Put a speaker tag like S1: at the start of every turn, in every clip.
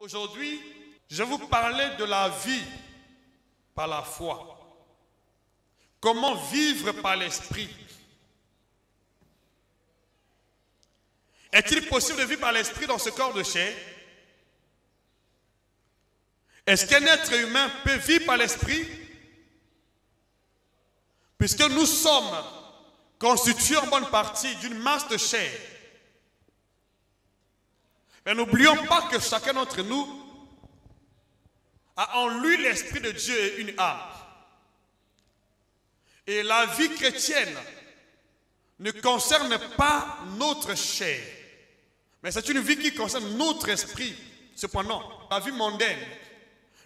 S1: Aujourd'hui, je vais vous parler de la vie par la foi. Comment vivre par l'esprit? Est-il possible de vivre par l'esprit dans ce corps de chair? Est-ce qu'un être humain peut vivre par l'esprit? Puisque nous sommes constitués en bonne partie d'une masse de chair. Mais n'oublions pas que chacun d'entre nous a en lui l'esprit de Dieu et une âme. Et la vie chrétienne ne concerne pas notre chair, mais c'est une vie qui concerne notre esprit. Cependant, la vie mondaine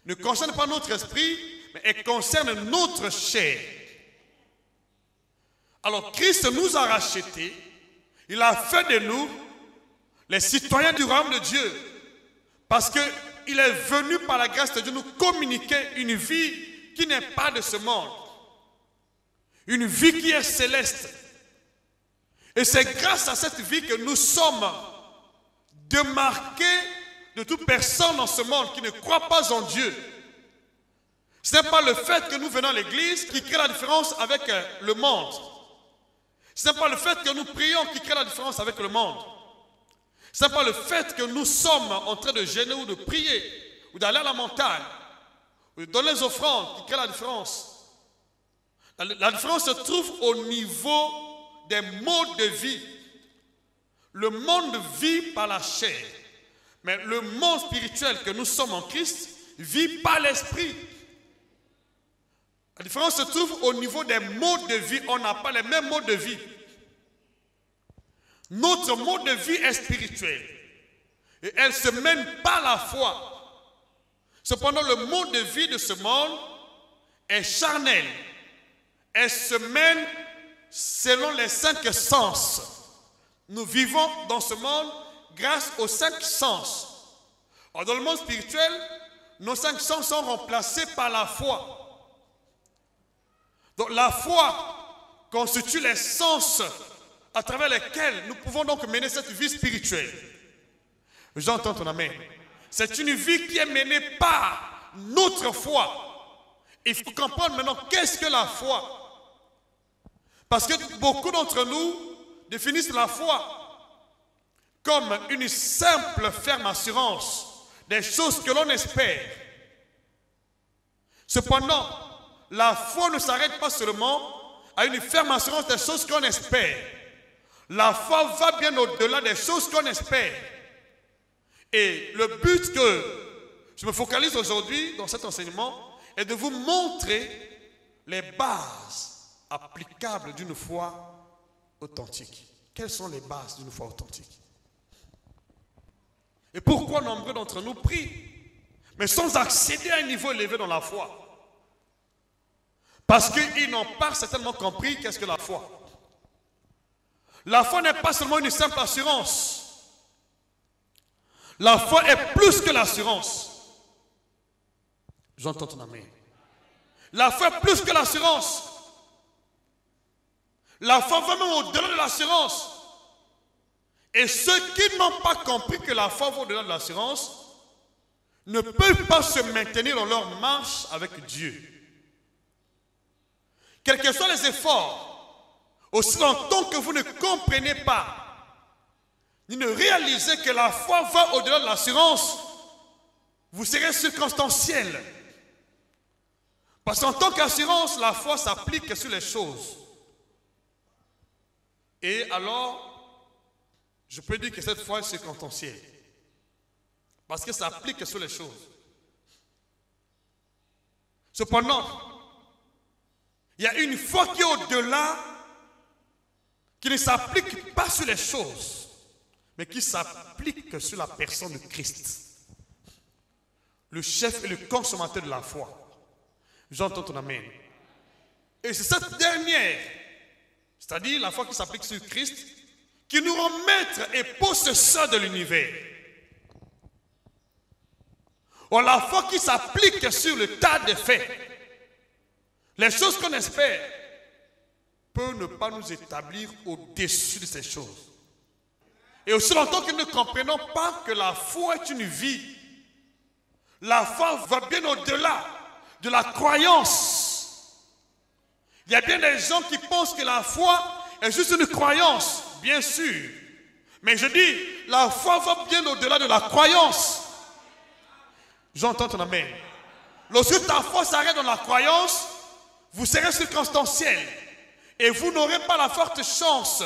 S1: ne concerne pas notre esprit, mais elle concerne notre chair. Alors Christ nous a rachetés, il a fait de nous les citoyens du royaume de Dieu, parce qu'il est venu par la grâce de Dieu nous communiquer une vie qui n'est pas de ce monde, une vie qui est céleste. Et c'est grâce à cette vie que nous sommes démarqués de toute personne dans ce monde qui ne croit pas en Dieu. Ce n'est pas le fait que nous venons à l'église qui crée la différence avec le monde. Ce n'est pas le fait que nous prions qui crée la différence avec le monde. Ce n'est pas le fait que nous sommes en train de jeûner ou de prier, ou d'aller à la montagne, ou de donner les offrandes qui crée la différence. La différence se trouve au niveau des modes de vie. Le monde vit par la chair, mais le monde spirituel que nous sommes en Christ vit par l'esprit. La différence se trouve au niveau des modes de vie. On n'a pas les mêmes modes de vie. Notre mode de vie est spirituel et elle se mène par la foi. Cependant, le mode de vie de ce monde est charnel. Elle se mène selon les 5 sens. Nous vivons dans ce monde grâce aux 5 sens. Or, dans le monde spirituel, nos 5 sens sont remplacés par la foi. Donc la foi constitue les sens à travers lesquels nous pouvons donc mener cette vie spirituelle. J'entends ton amen. C'est une vie qui est menée par notre foi. Il faut comprendre maintenant qu'est-ce que la foi. Parce que beaucoup d'entre nous définissent la foi comme une simple ferme assurance des choses que l'on espère. Cependant, la foi ne s'arrête pas seulement à une ferme assurance des choses qu'on espère. La foi va bien au-delà des choses qu'on espère. Et le but que je me focalise aujourd'hui dans cet enseignement est de vous montrer les bases applicables d'une foi authentique. Quelles sont les bases d'une foi authentique? Et pourquoi nombreux d'entre nous prient, mais sans accéder à un niveau élevé dans la foi? Parce qu'ils n'ont pas certainement compris qu'est-ce que la foi. La foi n'est pas seulement une simple assurance. La foi est plus que l'assurance. J'entends ton amen. La foi est plus que l'assurance. La foi va même au-delà de l'assurance. Et ceux qui n'ont pas compris que la foi va au-delà de l'assurance ne peuvent pas se maintenir dans leur marche avec Dieu. Quels que soient les efforts, aussi longtemps que vous ne comprenez pas, ni ne réalisez que la foi va au-delà de l'assurance, vous serez circonstanciel. Parce qu'en tant qu'assurance, la foi s'applique sur les choses. Et alors, je peux dire que cette foi est circonstancielle. Parce que ça s'applique sur les choses. Cependant, il y a une foi qui est au-delà, qui ne s'applique pas sur les choses, mais qui s'applique sur la personne de Christ, le chef et le consommateur de la foi. J'entends ton amen. Et c'est cette dernière, c'est-à-dire la foi qui s'applique sur Christ, qui nous rend maître et possesseur de l'univers. Or, la foi qui s'applique sur le tas de faits, les choses qu'on espère, peut ne pas nous établir au-dessus de ces choses. Et aussi longtemps que nous ne comprenons pas que la foi est une vie La foi va bien au-delà de la croyance. Il y a bien des gens qui pensent que la foi est juste une croyance, bien sûr. Mais je dis, la foi va bien au-delà de la croyance. J'entends ton amen. Lorsque ta foi s'arrête dans la croyance, vous serez circonstanciel. Et vous n'aurez pas la forte chance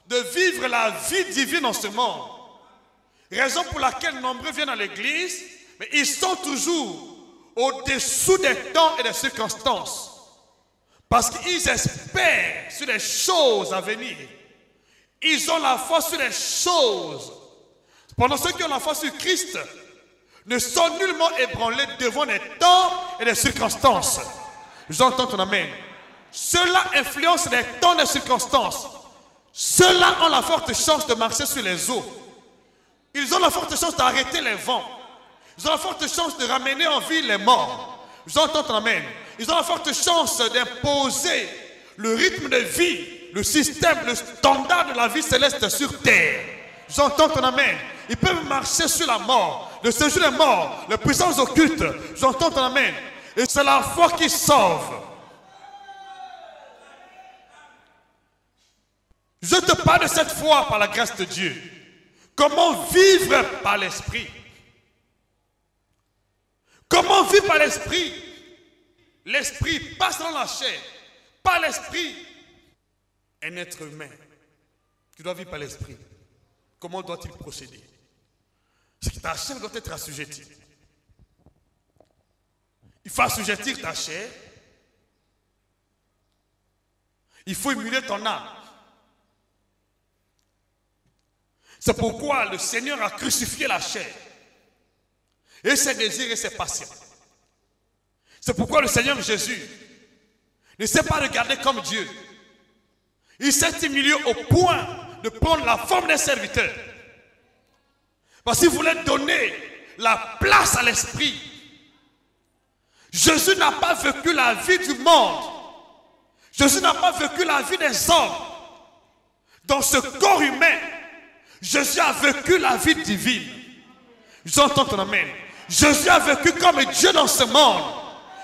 S1: de vivre la vie divine en ce monde. Raison pour laquelle nombreux viennent à l'église, mais ils sont toujours au-dessous des temps et des circonstances. Parce qu'ils espèrent sur les choses à venir. Ils ont la foi sur les choses. Pendant ceux qui ont la foi sur Christ ne sont nullement ébranlés devant les temps et les circonstances. J'entends ton amen. Cela influence les temps et les circonstances. Ceux-là ont la forte chance de marcher sur les eaux. Ils ont la forte chance d'arrêter les vents. Ils ont la forte chance de ramener en vie les morts. J'entends ton amen. Ils ont la forte chance d'imposer le rythme de vie, le système, le standard de la vie céleste sur terre. J'entends ton amen. Ils peuvent marcher sur la mort, le séjour des morts, les puissances occultes. J'entends ton amen. Et c'est la foi qui sauve. Je te parle de cette foi par la grâce de Dieu. Comment vivre par l'esprit? Comment vivre par l'esprit? L'esprit passe dans la chair. Par l'esprit, un être humain qui doit vivre par l'esprit. Comment doit-il procéder? C'est que ta chair doit être assujettie. Il faut assujettir ta chair. Il faut immuner ton âme. C'est pourquoi le Seigneur a crucifié la chair et ses désirs et ses passions. C'est pourquoi le Seigneur Jésus ne s'est pas regardé comme Dieu. Il s'est humilié au point de prendre la forme d'un serviteur. Parce qu'il voulait donner la place à l'esprit. Jésus n'a pas vécu la vie du monde. Jésus n'a pas vécu la vie des hommes. Dans ce corps humain, Jésus a vécu la vie divine. J'entends ton amen. Jésus a vécu comme Dieu dans ce monde.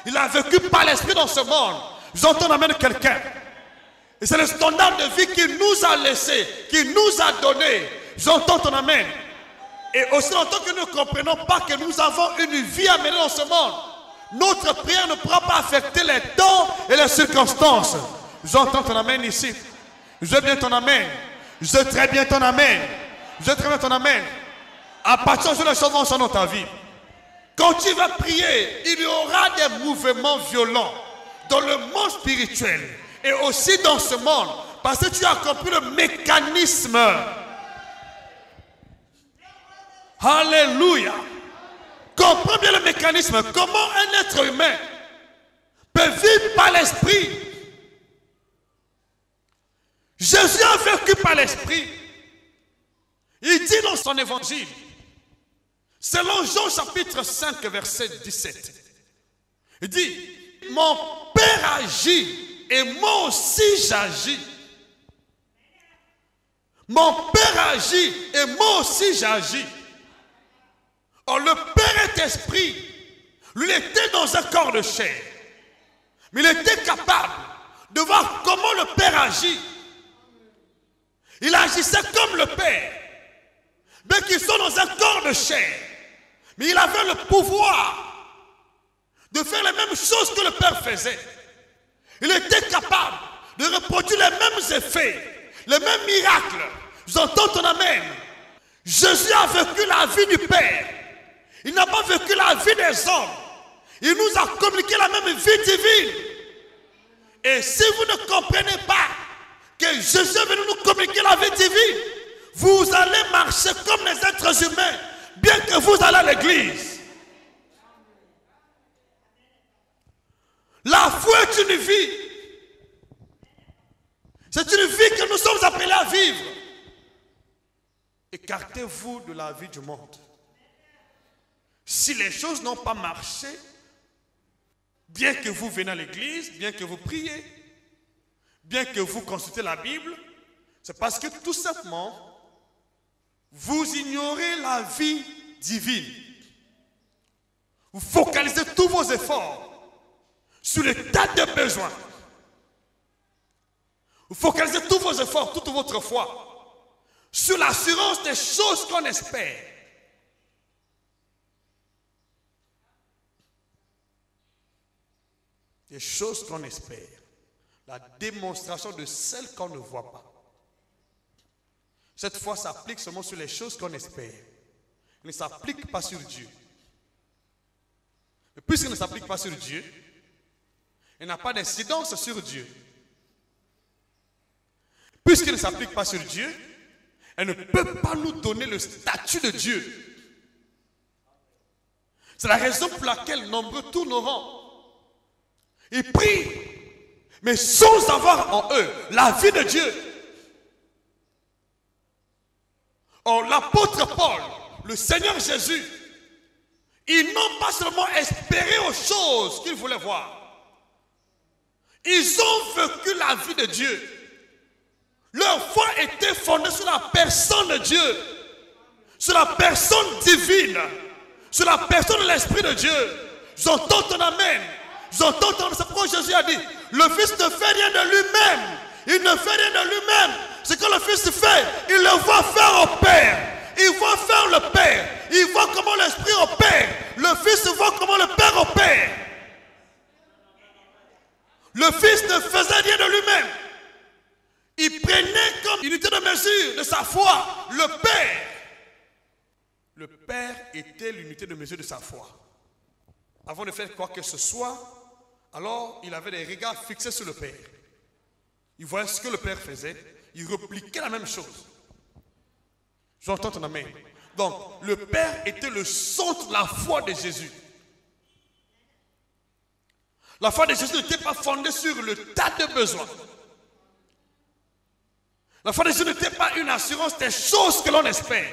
S1: Il a vécu par l'esprit dans ce monde. J'entends amen quelqu'un. Et c'est le standard de vie qu'il nous a laissé, qu'il nous a donné. J'entends ton amen. Et aussi longtemps que nous ne comprenons pas que nous avons une vie à mener dans ce monde, notre prière ne pourra pas affecter les temps et les circonstances. J'entends ton amen ici. Je veux bien ton amen. Je veux très bien ton amen. Je veux très bien ton amen. À partir de les choses vont dans ta vie. Quand tu vas prier, il y aura des mouvements violents dans le monde spirituel et aussi dans ce monde. Parce que tu as compris le mécanisme. Alléluia. Comprends bien le mécanisme. Comment un être humain peut vivre par l'esprit. Jésus a vécu par l'esprit. Il dit dans son évangile, selon Jean chapitre 5 verset 17, il dit, mon Père agit et moi aussi j'agis. Mon Père agit et moi aussi j'agis. Or le Père est esprit. Lui était dans un corps de chair. Mais il était capable de voir comment le Père agit. Il agissait comme le Père. Bien qu'ils soient dans un corps de chair. Mais il avait le pouvoir de faire les mêmes choses que le Père faisait. Il était capable de reproduire les mêmes effets, les mêmes miracles. J'entends ton amen. Jésus a vécu la vie du Père. Il n'a pas vécu la vie des hommes. Il nous a communiqué la même vie divine. Et si vous ne comprenez pas que Jésus est venu nous communiquer la vie divine, vous allez marcher comme les êtres humains, bien que vous allez à l'église. La foi est une vie. C'est une vie que nous sommes appelés à vivre. Écartez-vous de la vie du monde. Si les choses n'ont pas marché, bien que vous venez à l'église, bien que vous priez, bien que vous consultez la Bible, c'est parce que tout simplement, vous ignorez la vie divine. Vous focalisez tous vos efforts sur les tas de besoins. Vous focalisez tous vos efforts, toute votre foi sur l'assurance des choses qu'on espère. Des choses qu'on espère. La démonstration de celles qu'on ne voit pas. Cette foi s'applique seulement sur les choses qu'on espère. Elle ne s'applique pas sur Dieu. Mais puisqu'elle ne s'applique pas sur Dieu, elle n'a pas d'incidence sur Dieu. Puisqu'elle ne s'applique pas sur Dieu, elle ne peut pas nous donner le statut de Dieu. C'est la raison pour laquelle nombreux tourneront. Ils prient, mais sans avoir en eux la vie de Dieu. Or, l'apôtre Paul, le Seigneur Jésus, ils n'ont pas seulement espéré aux choses qu'ils voulaient voir. Ils ont vécu la vie de Dieu. Leur foi était fondée sur la personne de Dieu, sur la personne divine, sur la personne de l'Esprit de Dieu. J'entends ton amen. J'entends ton amen. C'est pourquoi Jésus a dit, le Fils ne fait rien de lui-même. Il ne fait rien de lui-même. Ce que le Fils fait, il le voit faire au Père. Il voit faire le Père. Il voit comment l'Esprit opère. Le Fils voit comment le Père opère. Le Fils ne faisait rien de lui-même. Il prenait comme unité de mesure de sa foi le Père. Le Père était l'unité de mesure de sa foi. Avant de faire quoi que ce soit, alors il avait des regards fixés sur le Père. Il voyait ce que le Père faisait. Il repliquait la même chose. J'entends ton amen. Donc, le Père était le centre de la foi de Jésus. La foi de Jésus n'était pas fondée sur le tas de besoins. La foi de Jésus n'était pas une assurance des choses que l'on espère.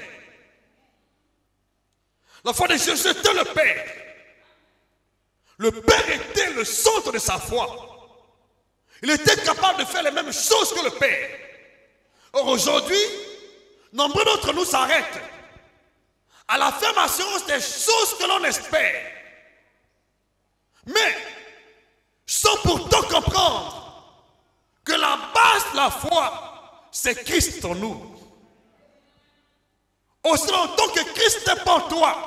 S1: La foi de Jésus était le Père. Le Père était le centre de sa foi. Il était capable de faire les mêmes choses que le Père. Or aujourd'hui, nombreux d'entre nous s'arrêtent à la ferme assurance des choses que l'on espère. Mais, sans pourtant comprendre que la base de la foi, c'est Christ en nous. Aussi longtemps que Christ n'est pas en toi,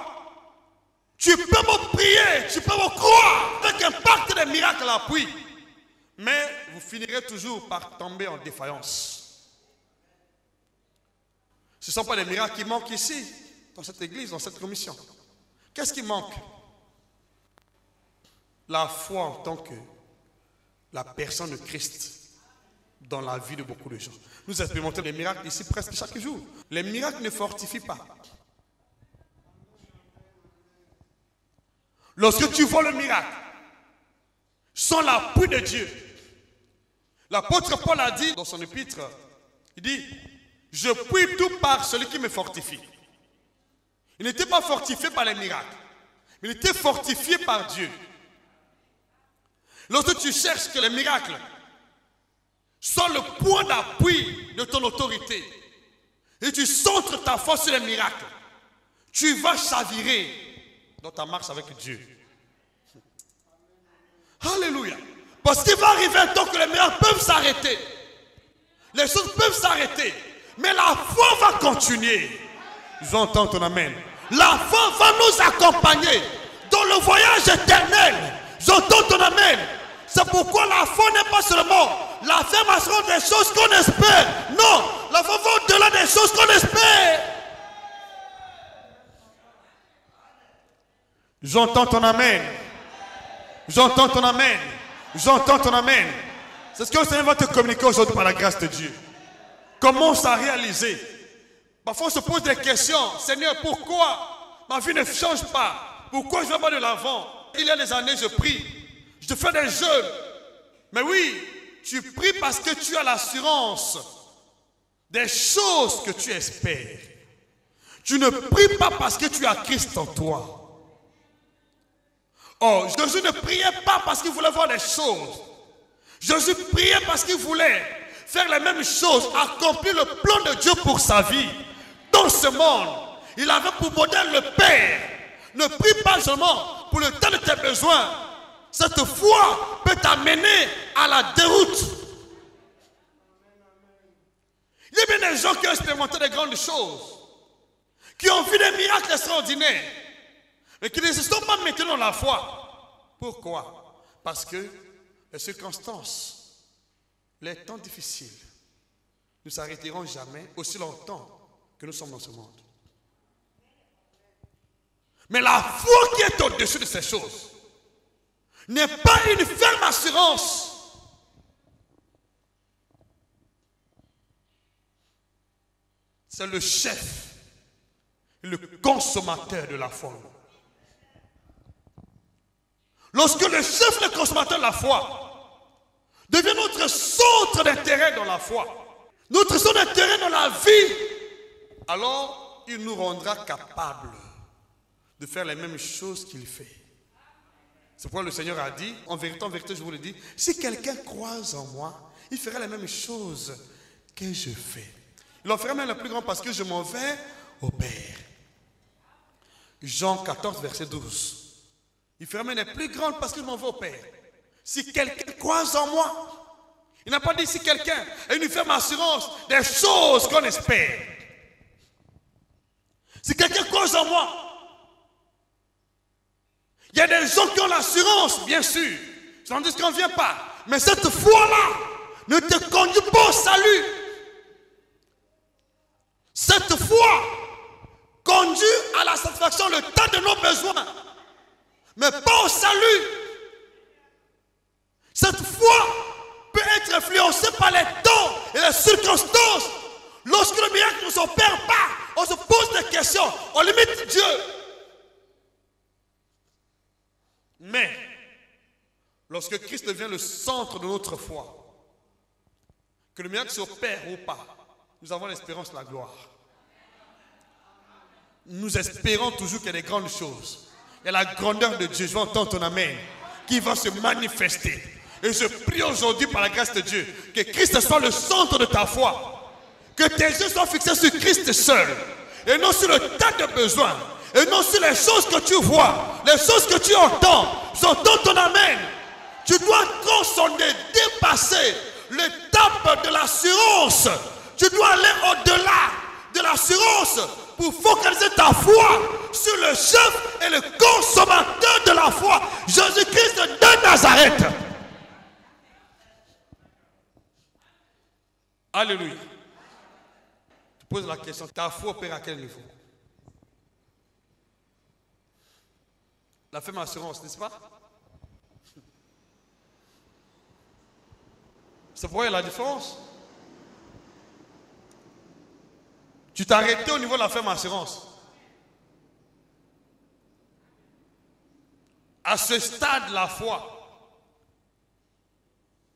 S1: tu peux me prier, tu peux me croire avec un pacte de miracles à l'appui. Mais vous finirez toujours par tomber en défaillance. Ce ne sont pas des miracles qui manquent ici, dans cette église, dans cette commission. Qu'est-ce qui manque? La foi en tant que la personne de Christ dans la vie de beaucoup de gens. Nous expérimentons des miracles ici presque chaque jour. Les miracles ne fortifient pas. Lorsque tu vois le miracle, sans l'appui de Dieu, l'apôtre Paul a dit dans son épître, il dit, je puis tout par celui qui me fortifie. Il n'était pas fortifié par les miracles, mais il était fortifié par Dieu. Lorsque tu cherches que les miracles soient le point d'appui de ton autorité, et tu centres ta foi sur les miracles, tu vas chavirer dans ta marche avec Dieu. Alléluia. Parce qu'il va arriver un temps que les miracles peuvent s'arrêter. Les choses peuvent s'arrêter. Mais la foi va continuer. J'entends ton amen. La foi va nous accompagner dans le voyage éternel. J'entends ton amen. C'est pourquoi la foi n'est pas seulement l'affirmation des choses qu'on espère. Non, la foi va au-delà des choses qu'on espère. J'entends ton amen. J'entends ton amen. J'entends ton amen. C'est ce que le Seigneur va te communiquer aujourd'hui par la grâce de Dieu. Commence à réaliser. Parfois on se pose des questions. Seigneur, pourquoi ma vie ne change pas? Pourquoi je ne vais pas de l'avant? Il y a des années, je prie. Je fais des jeûnes. Mais oui, tu pries parce que tu as l'assurance des choses que tu espères. Tu ne pries pas parce que tu as Christ en toi. Oh, Jésus ne priait pas parce qu'il voulait voir des choses. Jésus priait parce qu'il voulait faire les mêmes choses, accomplir le plan de Dieu pour sa vie. Dans ce monde, il avait pour modèle le Père. Ne prie pas seulement pour le temps de tes besoins. Cette foi peut t'amener à la déroute. Il y a bien des gens qui ont expérimenté des grandes choses, qui ont vu des miracles extraordinaires, mais qui ne se sont pas maintenus dans la foi. Pourquoi? Parce que les circonstances, les temps difficiles, ne s'arrêteront jamais aussi longtemps que nous sommes dans ce monde. Mais la foi qui est au-dessus de ces choses n'est pas une ferme assurance. C'est le chef, le consommateur de la foi. Lorsque le chef, le consommateur de la foi, devient notre centre d'intérêt dans la foi, notre centre d'intérêt dans la vie, alors il nous rendra capables de faire les mêmes choses qu'il fait. C'est pourquoi le Seigneur a dit, en vérité, je vous le dis, si quelqu'un croise en moi, il fera les mêmes choses que je fais. Il en fera même le plus grand parce que je m'en vais au Père. Jean 14, verset 12. Il fera même les plus grandes parce que je m'en vais au Père. Si quelqu'un croise en moi, il n'a pas dit si quelqu'un a une ferme assurance des choses qu'on espère. Si quelqu'un croise en moi, il y a des gens qui ont l'assurance, bien sûr. Sans dire qu'on ne vient pas. Mais cette foi-là ne te conduit pas au salut. Cette foi conduit à la satisfaction le temps de nos besoins, mais pas au salut. Cette foi peut être influencée par les temps et les circonstances. Lorsque le miracle ne s'opère pas, on se pose des questions, on limite Dieu. Mais, lorsque Christ devient le centre de notre foi, que le miracle s'opère ou pas, nous avons l'espérance de la gloire. Nous espérons toujours qu'il y a des grandes choses. Il y a la grandeur de Dieu, je vais entendre ton amen, qui va se manifester. Et je prie aujourd'hui par la grâce de Dieu, que Christ soit le centre de ta foi. Que tes yeux soient fixés sur Christ seul, et non sur le tas de besoins. Et non sur les choses que tu vois, les choses que tu entends. J'entends ton amen. Tu dois transcender, dépasser l'étape de l'assurance. Tu dois aller au-delà de l'assurance pour focaliser ta foi sur le chef et le consommateur de la foi, Jésus-Christ de Nazareth. Alléluia. Tu poses la question, ta foi opère à quel niveau? La ferme assurance, n'est-ce pas? C'est pourquoi il y a la différence. Tu t'es arrêté au niveau de la ferme assurance. À ce stade de la foi,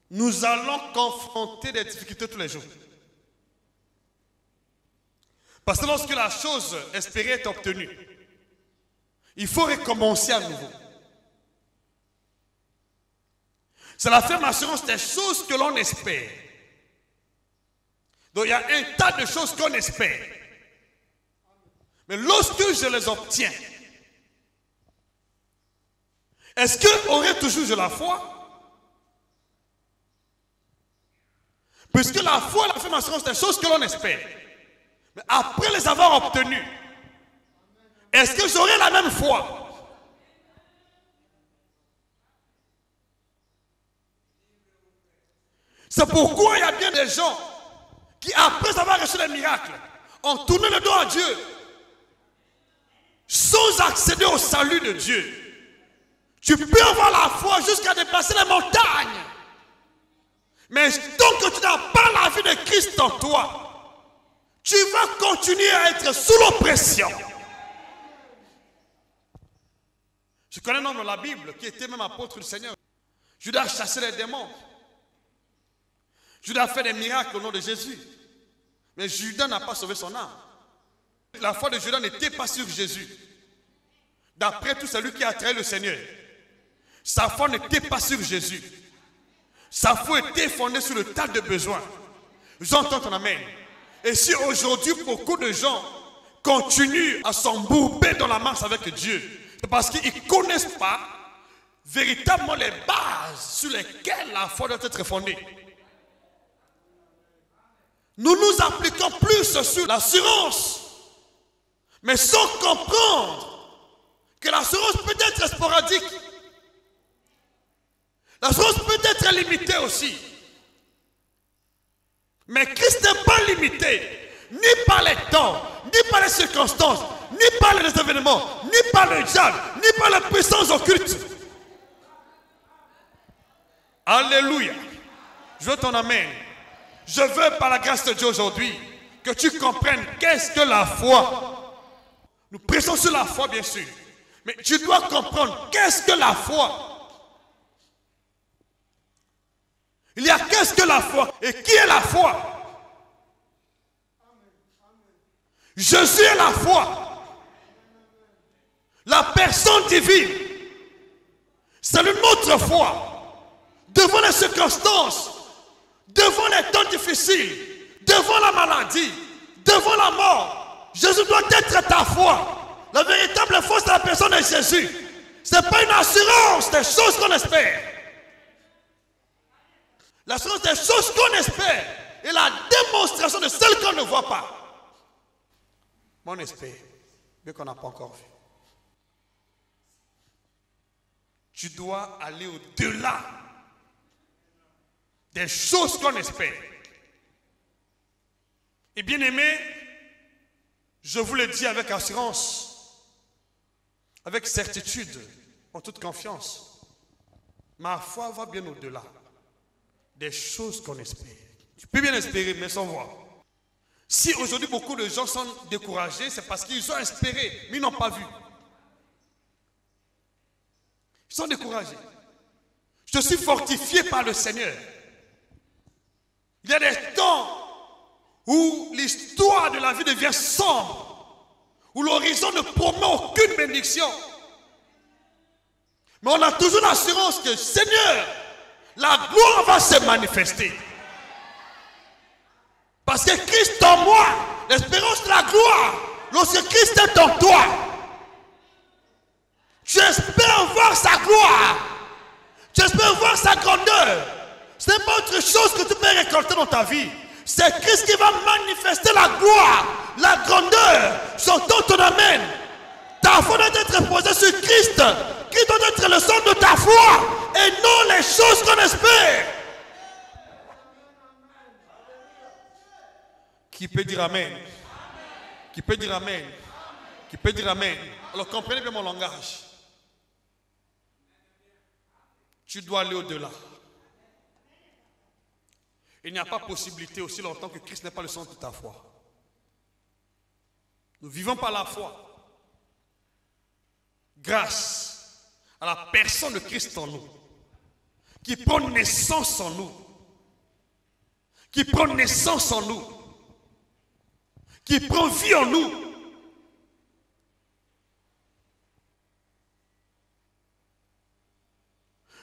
S1: nous allons confronter des difficultés tous les jours. Parce que lorsque la chose espérée est obtenue, il faut recommencer à nouveau. C'est la ferme assurance des choses que l'on espère. Donc il y a un tas de choses qu'on espère. Mais lorsque je les obtiens, est-ce que aurait toujours de la foi? Puisque la foi, la ferme assurance des choses que l'on espère. Mais après les avoir obtenues, est-ce que j'aurai la même foi? C'est pourquoi il y a bien des gens qui, après avoir reçu les miracles, ont tourné le dos à Dieu sans accéder au salut de Dieu. Tu peux avoir la foi jusqu'à dépasser les montagnes. Mais tant que tu n'as pas la vie de Christ en toi, tu vas continuer à être sous l'oppression. Je connais un homme dans la Bible qui était même apôtre du Seigneur. Judas chassait les démons. Judas a fait des miracles au nom de Jésus. Mais Judas n'a pas sauvé son âme. La foi de Judas n'était pas sur Jésus. D'après tout celui qui a trahi le Seigneur. Sa foi n'était pas sur Jésus. Sa foi était fondée sur le tas de besoins. J'entends ton amen. Et si aujourd'hui beaucoup de gens continuent à s'embourber dans la marche avec Dieu, C'est parce qu'ils ne connaissent pas véritablement les bases sur lesquelles la foi doit être fondée. Nous nous appliquons plus sur l'assurance, mais sans comprendre que l'assurance peut être sporadique. L'assurance peut être limitée aussi. Mais Christ n'est pas limité, ni par les temps, ni par les circonstances, ni par les événements, ni par le diable, ni par les puissances occultes. Alléluia. Je veux ton amen. Je veux par la grâce de Dieu aujourd'hui que tu comprennes qu'est-ce que la foi. Nous prêchons sur la foi bien sûr. Mais tu dois comprendre qu'est-ce que la foi. Il y a qu'est-ce que la foi et qui est la foi. Jésus est la foi. La personne divine. C'est notre foi. Devant les circonstances, devant les temps difficiles, devant la maladie, devant la mort, Jésus doit être ta foi. La véritable foi, c'est la personne de Jésus. Ce n'est pas une assurance des choses qu'on espère. L'assurance des choses qu'on espère est la démonstration de celles qu'on ne voit pas. Mais on espère, mais qu'on n'a pas encore vu. Tu dois aller au-delà des choses qu'on espère. Et bien aimé, je vous le dis avec assurance, avec certitude, en toute confiance, ma foi va bien au-delà des choses qu'on espère. Tu peux bien espérer, mais sans voir. Si aujourd'hui beaucoup de gens sont découragés, c'est parce qu'ils ont espéré, mais ils n'ont pas vu. Ils sont découragés. Je suis fortifié par le Seigneur. Il y a des temps où l'histoire de la vie devient sombre, où l'horizon ne promet aucune bénédiction. Mais on a toujours l'assurance que Seigneur, la gloire va se manifester. Parce que Christ en moi, l'espérance de la gloire, lorsque Christ est en toi, tu espères voir sa gloire, tu espères voir sa grandeur. Ce n'est pas autre chose que tu peux récolter dans ta vie. C'est Christ qui va manifester la gloire, la grandeur. J'entends ton amen. Ta foi doit être posée sur Christ, qui doit être le centre de ta foi, et non les choses qu'on espère. Qui peut dire amen? Qui peut dire amen? Qui peut dire amen? Alors comprenez bien mon langage. Tu dois aller au-delà. Il n'y a pas possibilité aussi longtemps que Christ n'est pas le centre de ta foi. Nous vivons par la foi. Grâce à la personne de Christ en nous, qui prend naissance en nous, qui prend naissance en nous, qui prend vie en nous.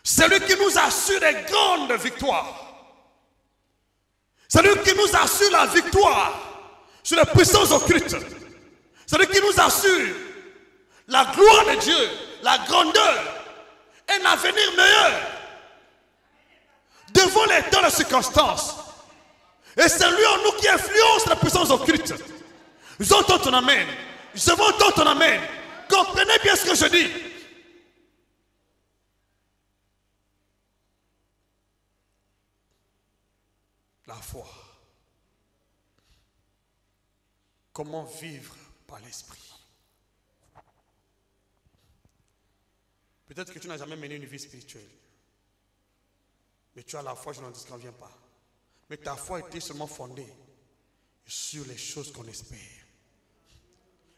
S1: C'est lui qui nous assure des grandes victoires. C'est lui qui nous assure la victoire sur les puissances occultes. C'est lui qui nous assure la gloire de Dieu, la grandeur, un avenir meilleur devant les temps et les circonstances. Et c'est lui en nous qui influence les puissances occultes. J'entends ton amen. Je veux entendre ton amen. Comprenez bien ce que je dis. La foi. Comment vivre par l'esprit? Peut-être que tu n'as jamais mené une vie spirituelle. Mais tu as la foi, je n'en disconviens pas. Mais ta foi était seulement fondée sur les choses qu'on espère.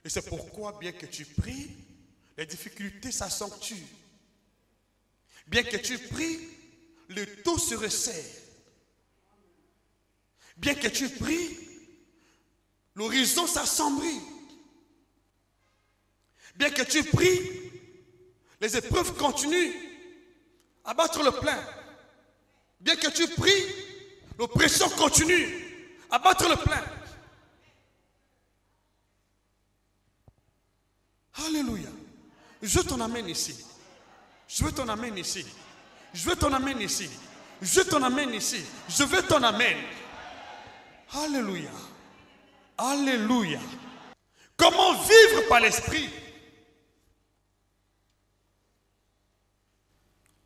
S1: Et c'est pourquoi, bien que tu pries, les difficultés s'accentuent. Bien que tu pries, le taux se resserre. Bien que tu pries, l'horizon s'assombrit. Bien que tu pries, les épreuves continuent à battre le plein. Bien que tu pries, l'oppression continue à battre le plein. Alléluia. Je veux ton amen ici. Je veux ton amen ici. Je veux ton amen ici. Je veux ton amen ici. Je veux ton amen. Alléluia. Alléluia. Comment vivre par l'esprit?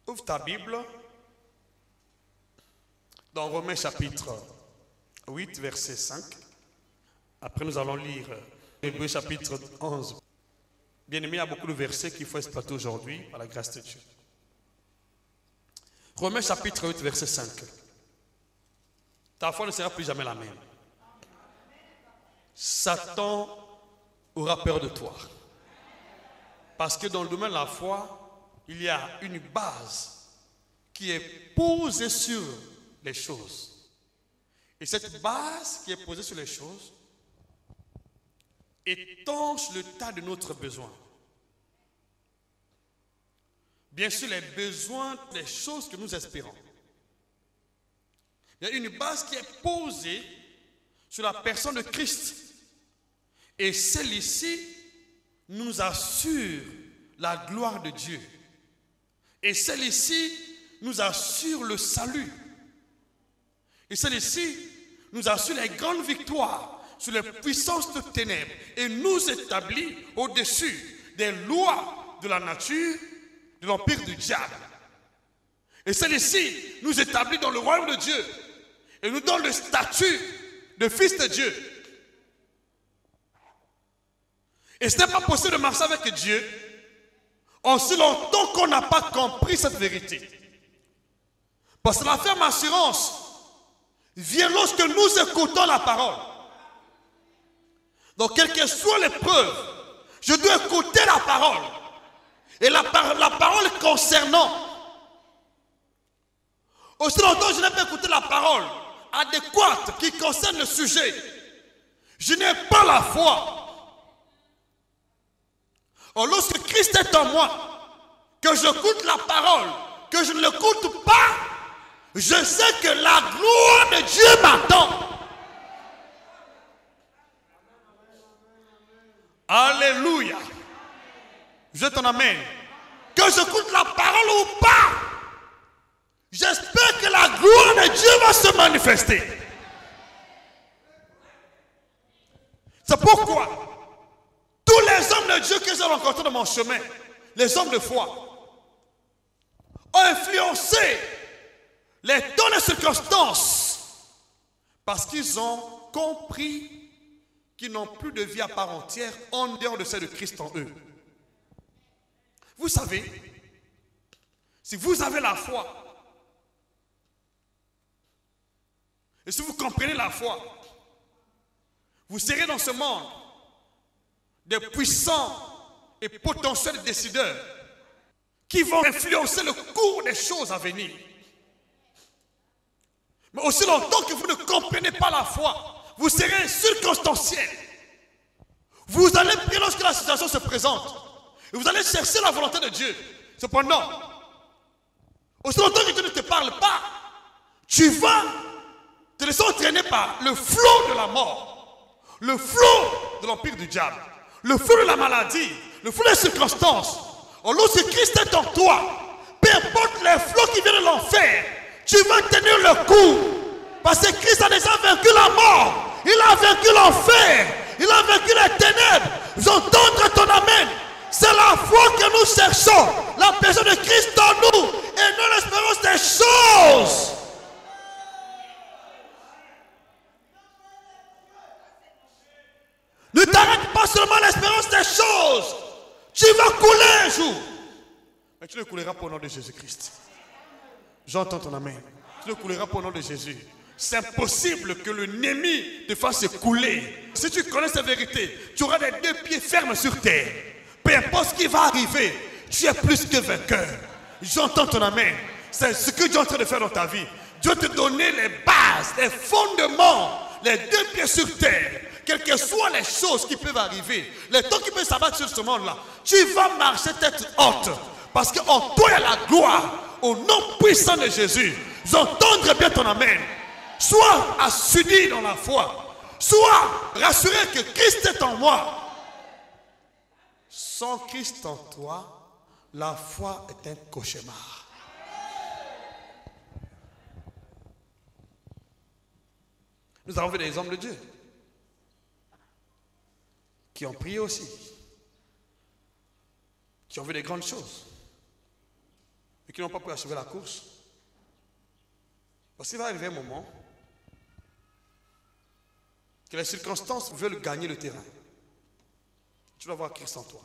S1: Ouvre ta Bible dans Romains chapitre 8, verset 5. Après, nous allons lire Hébreux chapitre 11. Bien aimé, il y a beaucoup de versets qu'il faut exploiter aujourd'hui par la grâce de Dieu. Romains chapitre 8, verset 5. Ta foi ne sera plus jamais la même. Satan aura peur de toi. Parce que dans le domaine de la foi, il y a une base qui est posée sur les choses. Et cette base qui est posée sur les choses étanche le tas de notre besoin. Bien sûr, les besoins, les choses que nous espérons. Il y a une base qui est posée sur la personne de Christ. Et celle-ci nous assure la gloire de Dieu. Et celle-ci nous assure le salut. Et celle-ci nous assure les grandes victoires sur les puissances de ténèbres et nous établit au-dessus des lois de la nature, de l'empire du diable. Et celle-ci nous établit dans le royaume de Dieu et nous donne le statut de fils de Dieu. Et ce n'est pas possible de marcher avec Dieu en si longtemps qu'on n'a pas compris cette vérité. Parce que la ferme assurance vient lorsque nous écoutons la parole. Donc, quelle que soit l'épreuve, je dois écouter la parole. Et la parole concernant. Aussi longtemps que je n'ai pas écouté la parole adéquate qui concerne le sujet, je n'ai pas la foi. Or, lorsque Christ est en moi, que j'écoute la parole, que je ne l'écoute pas, je sais que la gloire de Dieu m'attend. Alléluia. Je t'en amène. Que j'écoute la parole ou pas, j'espère que la gloire de Dieu va se manifester. C'est pourquoi tous les hommes de Dieu que j'ai rencontrés dans mon chemin, les hommes de foi, ont influencé les temps et circonstances parce qu'ils ont compris qu'ils n'ont plus de vie à part entière en dehors de celle de Christ en eux. Vous savez, si vous avez la foi, et si vous comprenez la foi, vous serez dans ce monde des puissants et potentiels décideurs qui vont influencer le cours des choses à venir. Mais aussi longtemps que vous ne comprenez pas la foi, vous serez circonstanciel. Vous allez prier lorsque la situation se présente. Et vous allez chercher la volonté de Dieu. Cependant, aussi longtemps que Dieu ne te parle pas, tu vas te laisser entraîner par le flot de la mort, le flot de l'empire du diable, le flot de la maladie, le flot des circonstances. Or, lorsque Christ est en toi, peu importe les flots qui viennent de l'enfer, tu vas tenir le coup. Parce que Christ a déjà vaincu la mort. Il a vaincu l'enfer. Il a vaincu les ténèbres. J'entends ton amen. C'est la foi que nous cherchons. La personne de Christ en nous. Et non l'espérance des choses. Ne t'arrête pas seulement à l'espérance des choses. Tu vas couler un jour. Mais tu ne couleras pas au nom de Jésus-Christ. J'entends ton amen. Tu ne couleras pas au nom de Jésus. C'est impossible que l'ennemi te fasse couler. Si tu connais cette vérité, tu auras les deux pieds fermes sur terre. Peu importe ce qui va arriver, tu es plus que vainqueur. J'entends ton amen. C'est ce que Dieu est en train de faire dans ta vie. Dieu te donner les bases, les fondements, les deux pieds sur terre. Quelles que soient les choses qui peuvent arriver, les temps qui peuvent s'abattre sur ce monde-là, tu vas marcher tête haute. Parce qu'en toi il y a la gloire. Au nom puissant de Jésus, j'entends bien ton amen. Sois assidu dans la foi. Sois rassuré que Christ est en moi. Sans Christ en toi, la foi est un cauchemar. Nous avons vu des hommes de Dieu qui ont prié aussi, qui ont vu des grandes choses, mais qui n'ont pas pu achever la course. Parce qu'il va arriver un moment que les circonstances veulent gagner le terrain. Tu dois avoir Christ en toi.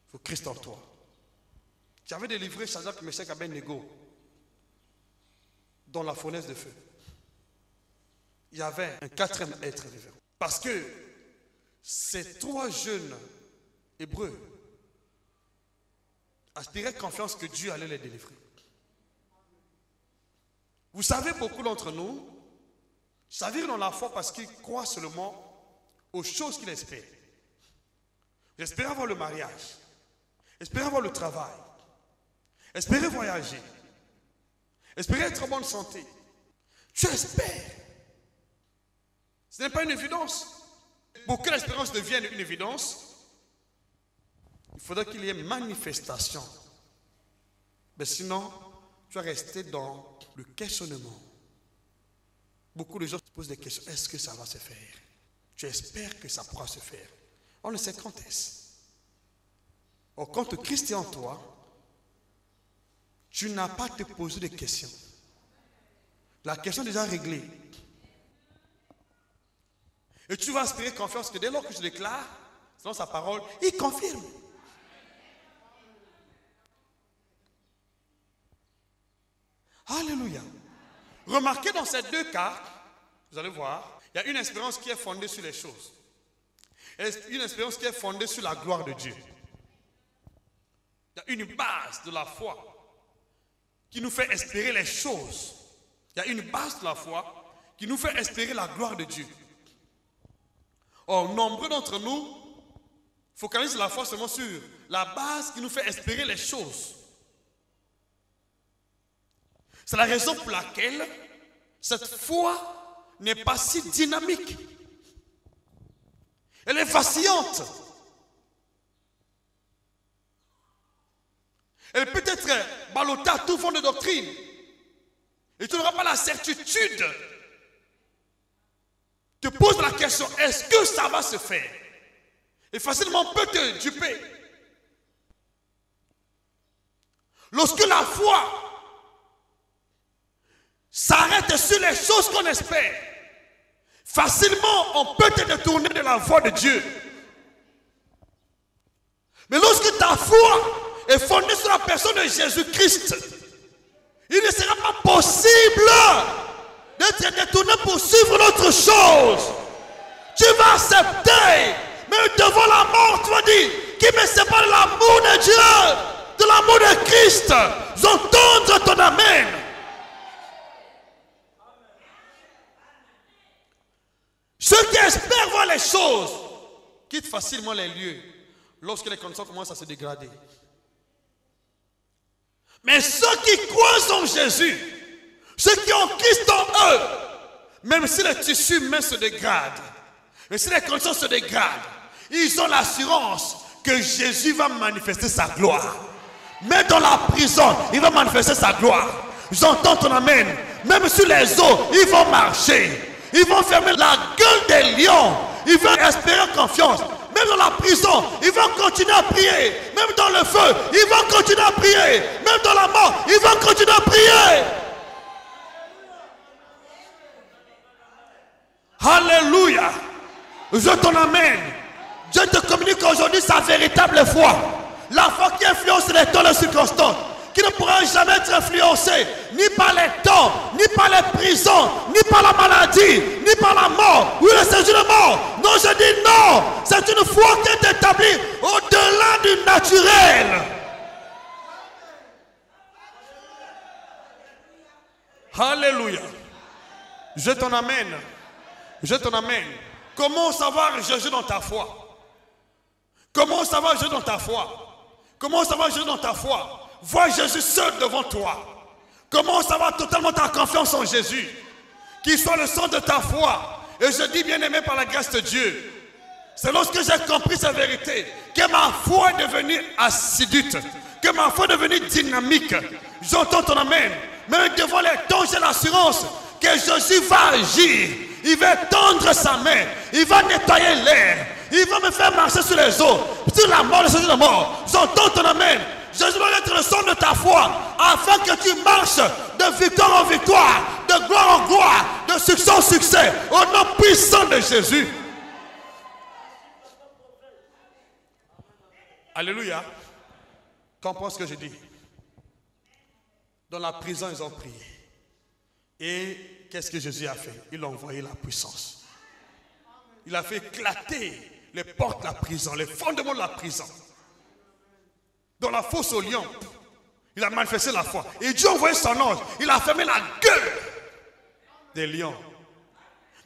S1: Il faut Christ en toi. J'avais délivré Shadrach, Meshach et Abednego dans la fournaise de feu. Il y avait un quatrième être vivant. Parce que ces trois jeunes Hébreux aspiraient confiance que Dieu allait les délivrer. Vous savez, beaucoup d'entre nous s'avirent dans la foi parce qu'ils croient seulement aux choses qu'ils espèrent. J'espère avoir le mariage, espérer avoir le travail, espérer voyager, espérer être en bonne santé. Tu espères. Ce n'est pas une évidence. Pour que l'espérance devienne une évidence, il faudra qu'il y ait manifestation. Mais sinon, tu vas rester dans le questionnement. Beaucoup de gens se posent des questions. Est-ce que ça va se faire? Tu espères que ça pourra se faire. On ne sait quand est-ce. Or, quand Christ est en toi, tu n'as pas à te poser de questions. La question est déjà réglée. Et tu vas aspirer confiance que dès lors que je déclare, selon sa parole, il confirme. Alléluia. Remarquez dans ces deux cas, vous allez voir, il y a une espérance qui est fondée sur les choses. Et une espérance qui est fondée sur la gloire de Dieu. Il y a une base de la foi qui nous fait espérer les choses. Il y a une base de la foi qui nous fait espérer la gloire de Dieu. Or, nombreux d'entre nous focalisent la foi seulement sur la base qui nous fait espérer les choses. C'est la raison pour laquelle cette foi n'est pas si dynamique. Elle est vacillante. Elle peut être ballottée à tout fond de doctrine. Et tu n'auras pas la certitude. Te pose la question, est-ce que ça va se faire? Et facilement on peut te duper. Lorsque la foi s'arrête sur les choses qu'on espère, facilement on peut te détourner de la voie de Dieu. Mais lorsque ta foi est fondée sur la personne de Jésus-Christ, il ne sera pas possible d'être détourné pour suivre notre chose. Tu vas accepter, mais devant la mort, tu vas dire, qui me sépare de l'amour de Dieu, de l'amour de Christ? J'entends ton amen. Ceux qui espèrent voir les choses quittent facilement les lieux lorsque les conditions commencent à se dégrader. Mais ceux qui croient en Jésus, ceux qui ont Christ en eux, même si les tissus humains se dégradent, mais si les conditions se dégradent, ils ont l'assurance que Jésus va manifester sa gloire. Même dans la prison, il va manifester sa gloire. J'entends ton amen. Même sur les eaux, ils vont marcher. Ils vont fermer la gueule des lions. Ils vont espérer confiance. Même dans la prison, ils vont continuer à prier. Même dans le feu, ils vont continuer à prier. Même dans la mort, ils vont continuer à prier. Alléluia. Je t'en amène. Dieu te communique aujourd'hui sa véritable foi. La foi qui influence les temps et les circonstances. Qui ne pourra jamais être influencée ni par les temps, ni par les prisons, ni par la maladie, ni par la mort. Oui, c'est une mort. Non, je dis non. C'est une foi qui est établie au-delà du naturel. Alléluia. Je t'en amène. Je t'en amène. Comment savoir Jésus dans ta foi? Comment savoir Jésus dans ta foi? Comment savoir Jésus dans ta foi? Vois Jésus seul devant toi. Commence à avoir totalement ta confiance en Jésus. Qu'il soit le centre de ta foi. Et je dis bien aimé par la grâce de Dieu. C'est lorsque j'ai compris sa vérité que ma foi est devenue assidue, que ma foi est devenue dynamique. J'entends ton amen. Même devant les temps, j'ai l'assurance que Jésus va agir. Il va tendre sa main. Il va nettoyer l'air. Il va me faire marcher sur les eaux. Sur la mort, sur la mort. J'entends ton amen. Jésus va être le son de ta foi, afin que tu marches de victoire en victoire, de gloire en gloire, de succès en succès, au nom puissant de Jésus. Alléluia. Comprends ce que je dis. Dans la prison, ils ont prié. Et qu'est-ce que Jésus a fait? Il a envoyé la puissance. Il a fait éclater les portes de la prison, les fondements de la prison. Dans la fosse aux lions, il a manifesté la foi. Et Dieu a envoyé son ange. Il a fermé la gueule des lions.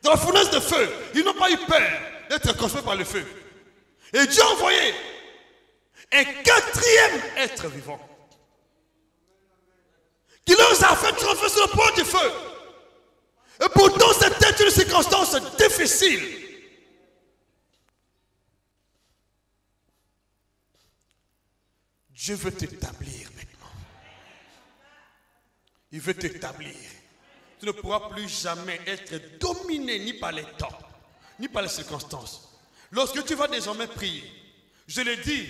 S1: Dans la fournaise de feu, ils n'ont pas eu peur d'être consumés par le feu. Et Dieu a envoyé un quatrième être vivant qui leur a fait trembler sur le pont du feu. Et pourtant, c'était une circonstance difficile. Dieu veut t'établir maintenant. Il veut t'établir. Tu ne pourras plus jamais être dominé ni par les temps, ni par les circonstances. Lorsque tu vas désormais prier, je l'ai dit,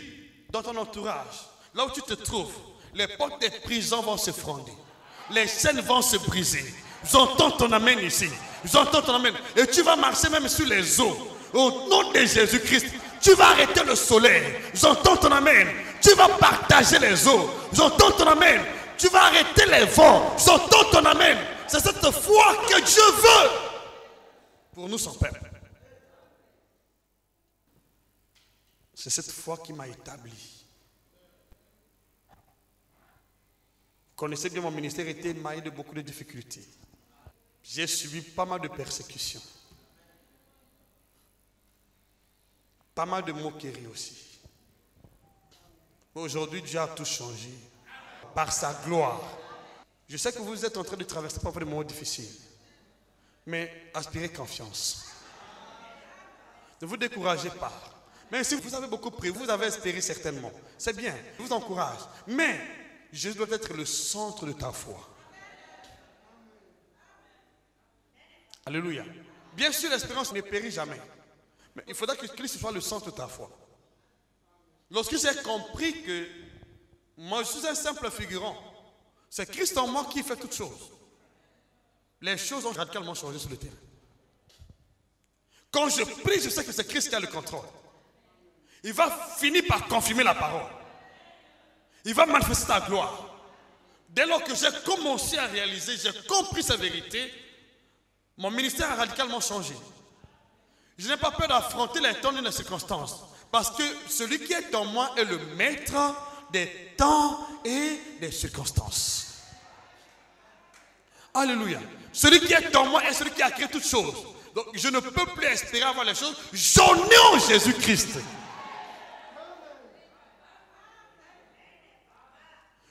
S1: dans ton entourage, là où tu te trouves, les portes des prisons vont se fronder. Les chaînes vont se briser. J'entends ton amen ici. J'entends ton amen. Et tu vas marcher même sur les eaux. Au nom de Jésus-Christ, tu vas arrêter le soleil. J'entends ton amen. Tu vas partager les eaux. J'entends ton amen. Tu vas arrêter les vents. J'entends ton amen. C'est cette foi que Dieu veut pour nous, son Père. C'est cette foi qui m'a établi. Vous connaissez bien mon ministère, était émaillé de beaucoup de difficultés. J'ai subi pas mal de persécutions. Pas mal de moqueries aussi. Aujourd'hui, Dieu a tout changé. Par sa gloire. Je sais que vous êtes en train de traverser parfois des moments difficiles. Mais aspirez confiance. Ne vous découragez pas. Même si vous avez beaucoup prié, vous avez espéré certainement. C'est bien, je vous encourage. Mais Jésus doit être le centre de ta foi. Alléluia. Bien sûr, l'espérance ne périt jamais. Mais il faudra que Christ soit le centre de ta foi. Lorsque j'ai compris que moi je suis un simple figurant, c'est Christ en moi qui fait toutes choses. Les choses ont radicalement changé sur le terrain. Quand je prie, je sais que c'est Christ qui a le contrôle. Il va finir par confirmer la parole. Il va manifester ta gloire. Dès lors que j'ai commencé à réaliser, j'ai compris sa vérité, mon ministère a radicalement changé. Je n'ai pas peur d'affronter les temps et les circonstances. Parce que celui qui est en moi est le maître des temps et des circonstances. Alléluia. Celui qui est en moi est celui qui a créé toutes choses. Donc je ne peux plus espérer avoir les choses. J'en ai en Jésus-Christ.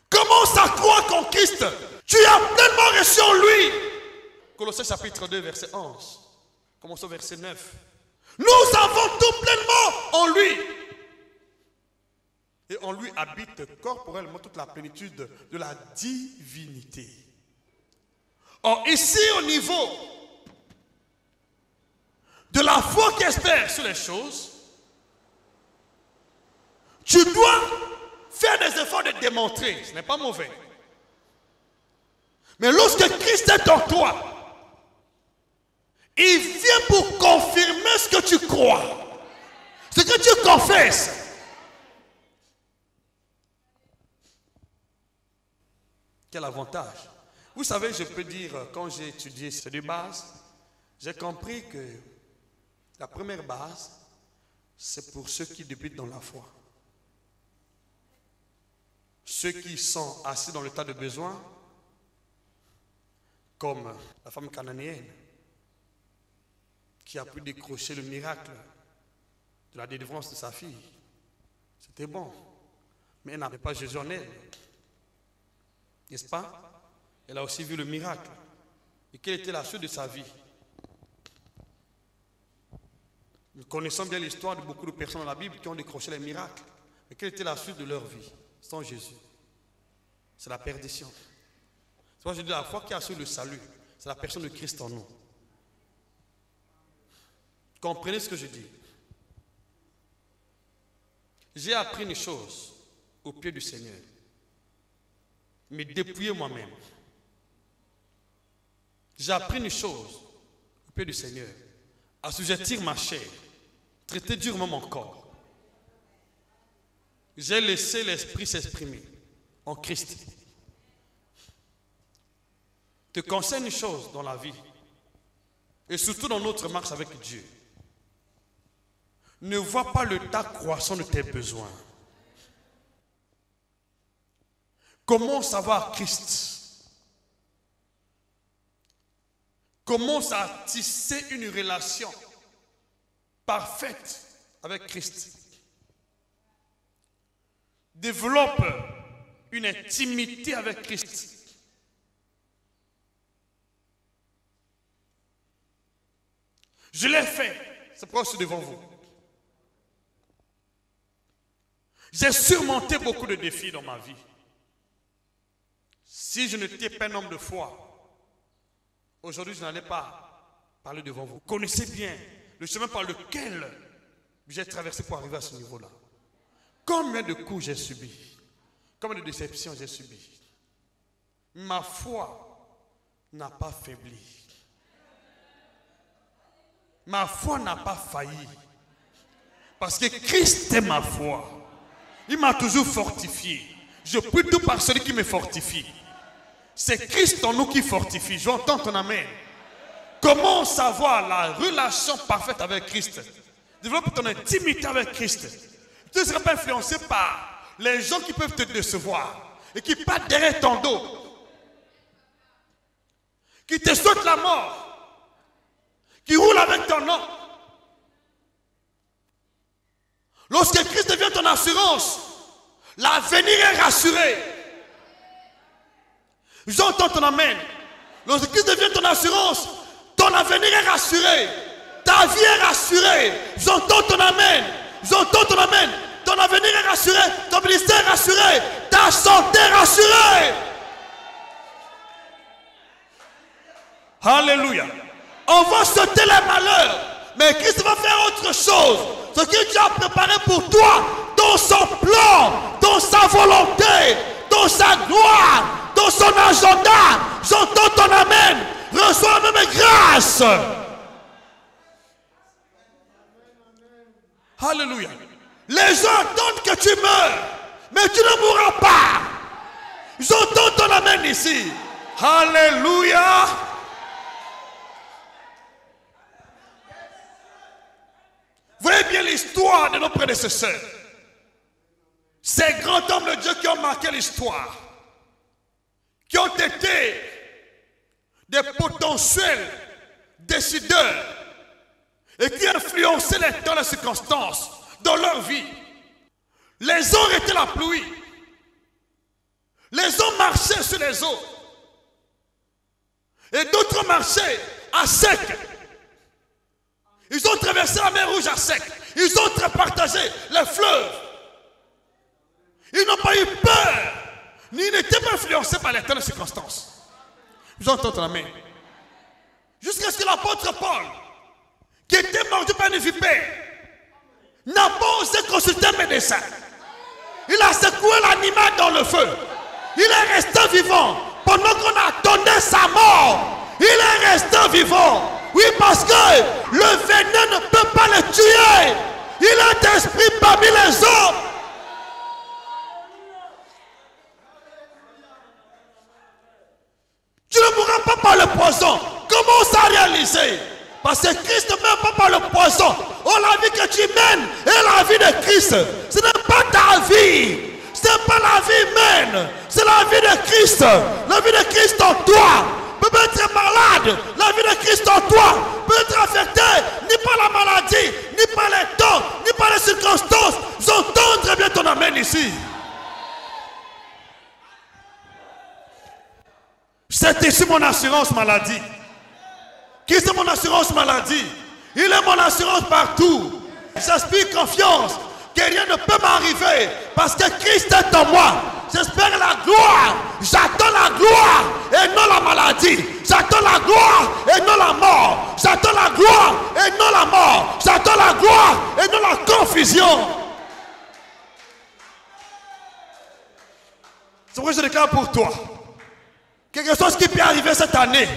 S1: Commence à croire qu'en Christ, tu as pleinement reçu en lui. Colossiens chapitre 2, verset 11. Commençons au verset 9. Nous avons tout pleinement en lui. Et en lui habite corporellement toute la plénitude de la divinité. Or, ici, au niveau de la foi qui espère sur les choses, tu dois faire des efforts de démontrer. Ce n'est pas mauvais. Mais lorsque Christ est en toi, il vient pour confirmer ce que tu crois, ce que tu confesses. Quel avantage. Vous savez, je peux dire, quand j'ai étudié ces deux bases, j'ai compris que la première base, c'est pour ceux qui débutent dans la foi. Ceux qui sont assis dans l'état de besoin, comme la femme cananéenne, qui a pu décrocher le miracle de la délivrance de sa fille. C'était bon. Mais elle n'avait pas Jésus en elle. N'est-ce pas? Elle a aussi vu le miracle. Et quelle était la suite de sa vie? Nous connaissons bien l'histoire de beaucoup de personnes dans la Bible qui ont décroché les miracles. Mais quelle était la suite de leur vie sans Jésus? C'est la perdition. C'est pourquoi je dis la foi qui assure le salut, c'est la personne de Christ en nous. Comprenez ce que je dis. J'ai appris une chose au pied du Seigneur. Me dépouiller moi-même. J'ai appris une chose au pied du Seigneur. Assujettir ma chair. Traiter durement mon corps. J'ai laissé l'Esprit s'exprimer en Christ. Te concerne une chose dans la vie. Et surtout dans notre marche avec Dieu. Ne vois pas le tas croissant de tes besoins. Commence à voir Christ. Commence à tisser une relation parfaite avec Christ. Développe une intimité avec Christ. Je l'ai fait, c'est pourquoi je suis devant vous. J'ai surmonté beaucoup de défis dans ma vie. Si je n'étais pas un homme de foi, aujourd'hui je n'allais pas parler devant vous. Vous connaissez bien le chemin par lequel j'ai traversé pour arriver à ce niveau-là. Combien de coups j'ai subi, combien de déceptions j'ai subi. Ma foi n'a pas faibli. Ma foi n'a pas failli. Parce que Christ est ma foi. Il m'a toujours fortifié. Je prie tout par celui qui me fortifie. C'est Christ en nous qui fortifie. J'entends ton amen. Comment savoir la relation parfaite avec Christ? Développe ton intimité avec Christ. Tu ne seras pas influencé par les gens qui peuvent te décevoir et qui partent derrière ton dos, qui te souhaitent la mort, qui roulent avec ton nom. Lorsque Christ devient ton assurance, l'avenir est rassuré. J'entends ton amen. Lorsque Christ devient ton assurance, ton avenir est rassuré. Ta vie est rassurée. J'entends ton amen. J'entends ton amen. Ton avenir est rassuré. Ton ministère est rassuré. Ta santé est rassurée. Alléluia. On va sauter les malheurs. Mais Christ va faire autre chose. Ce que Dieu a préparé pour toi, dans son plan, dans sa volonté, dans sa gloire, dans son agenda. J'entends ton amen. Reçois la même grâce. Alléluia. Les gens attendent que tu meurs, mais tu ne mourras pas. J'entends ton amen ici. Alléluia. Voyez bien l'histoire de nos prédécesseurs. Ces grands hommes de Dieu qui ont marqué l'histoire, qui ont été des potentiels décideurs et qui influençaient les temps et les circonstances dans leur vie. Les uns étaient la pluie. Les uns marchaient sur les eaux. Et d'autres marchaient à sec. Ils ont traversé la mer Rouge à sec. Ils ont partagé les fleuves. Ils n'ont pas eu peur. Ni n'étaient pas influencés par les temps et les circonstances. Vous entendez la main. Jusqu'à ce que l'apôtre Paul, qui était mordu par une vipère, n'a pas osé consulter un médecin. Il a secoué l'animal dans le feu. Il est resté vivant pendant qu'on attendait sa mort. Il est resté vivant. Oui, parce que le venin ne peut pas le tuer. Il est esprit parmi les hommes. Tu ne mourras pas par le poison. Comment ça réaliser? Parce que Christ ne meurt pas par le poison. Oh, la vie que tu mènes est la vie de Christ. Ce n'est pas ta vie. Ce n'est pas la vie humaine. C'est la vie de Christ. La vie de Christ en toi. Peut être malade. La vie de Christ en toi peut être affectée ni par la maladie, ni par les temps, ni par les circonstances. J'entends très bien ton amen ici. C'est ici mon assurance maladie. Qui c'est mon assurance maladie? Il est mon assurance partout. J'inspire confiance que rien ne peut m'arriver parce que Christ est en moi. J'espère la gloire. J'attends la gloire et non la maladie. J'attends la gloire et non la mort. J'attends la gloire et non la mort. J'attends la gloire et non la confusion. C'est pourquoi je déclare pour toi. Quelque chose qui peut arriver cette année,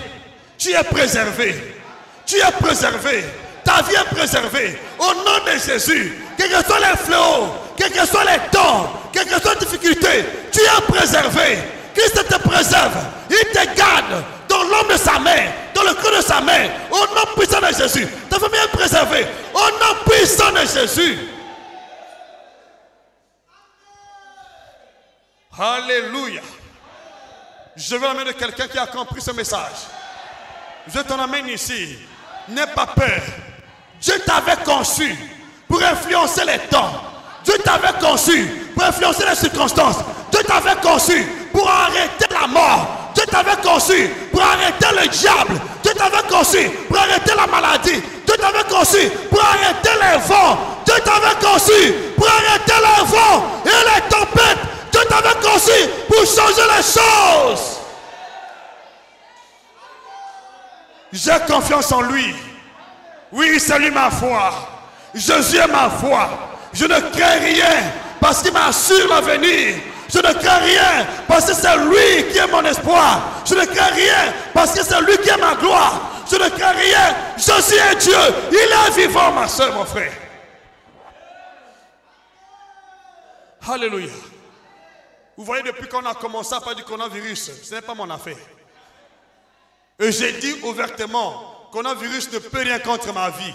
S1: tu es préservé. Tu es préservé. Ta vie est préservée. Au nom de Jésus, quels que soient les fléaux, quels que soient les temps, quelles que soient les difficultés, tu es préservé. Christ te préserve. Il te garde dans l'homme de sa main, dans le creux de sa main. Au nom puissant de Jésus. Ta famille est préservée. Au nom puissant de Jésus. Alléluia. Je veux l'amener de quelqu'un qui a compris ce message. Je t'en amène ici. N'aie pas peur. Dieu t'avait conçu pour influencer les temps. Dieu t'avait conçu pour influencer les circonstances. Dieu t'avait conçu pour arrêter la mort. Dieu t'avait conçu pour arrêter le diable. Dieu t'avait conçu pour arrêter la maladie. Dieu t'avait conçu pour arrêter les vents. Dieu t'avait conçu pour arrêter les vents et les tempêtes. Dieu t'avait conçu pour changer les choses. J'ai confiance en lui. Oui, c'est lui ma foi. Jésus est ma foi. Je ne crains rien parce qu'il m'assure l'avenir. Je ne crains rien parce que c'est lui qui est mon espoir. Je ne crains rien parce que c'est lui qui est ma gloire. Je ne crains rien. Jésus est Dieu. Il est vivant, ma soeur, mon frère. Alléluia. Vous voyez, depuis qu'on a commencé à parler du coronavirus, ce n'est pas mon affaire. Et j'ai dit ouvertement, coronavirus ne peut rien contre ma vie.